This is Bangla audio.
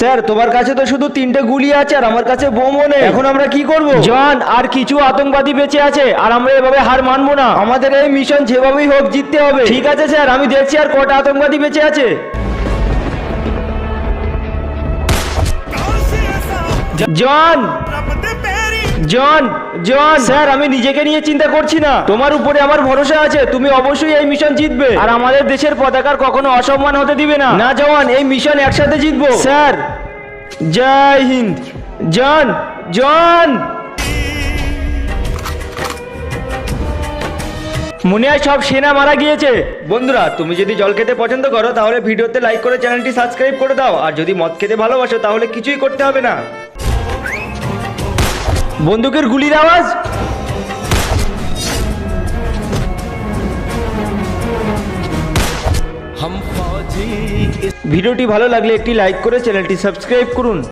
স্যার তোমার কাছে তো শুধু 3টে গুলি আছে আর আমার কাছে বোমও নেই, এখন আমরা কি করব? জন, আর কিছু আতঙ্কবাদী বেঁচে আছে আর আমরা এভাবে হার মানবো না, আমাদের এই মিশন যেভাবেই হোক জিততে হবে। ঠিক আছে স্যার, আমি দেখছি আর কটা আতঙ্কবাদী বেঁচে আছে। জন জন জন স্যার, আমি নিজেকে নিয়ে চিন্তা করছি না, তোমার উপরে আমার ভরসা আছে, তুমি অবশ্যই এই মিশন জিতবে আর আমাদের দেশের পতাকার কখনো অসম্মান হতে দিবে না। না জওয়ান, এই মিশন একসাথে জিতবো। স্যার জয় হিন্দ। জন জন মনে হয় সব সেনা মারা গিয়েছে। বন্ধুরা, তুমি যদি জল খেতে পছন্দ করো তাহলে ভিডিওতে লাইক করে চ্যানেলটি সাবস্ক্রাইব করে দাও, আর যদি মদ খেতে ভালোবাসো তাহলে কিছুই করতে হবে না। বন্দুকের গুলির আওয়াজ। ভিডিওটি ভালো লাগলে একটি লাইক করে চ্যানেলটি সাবস্ক্রাইব করুন।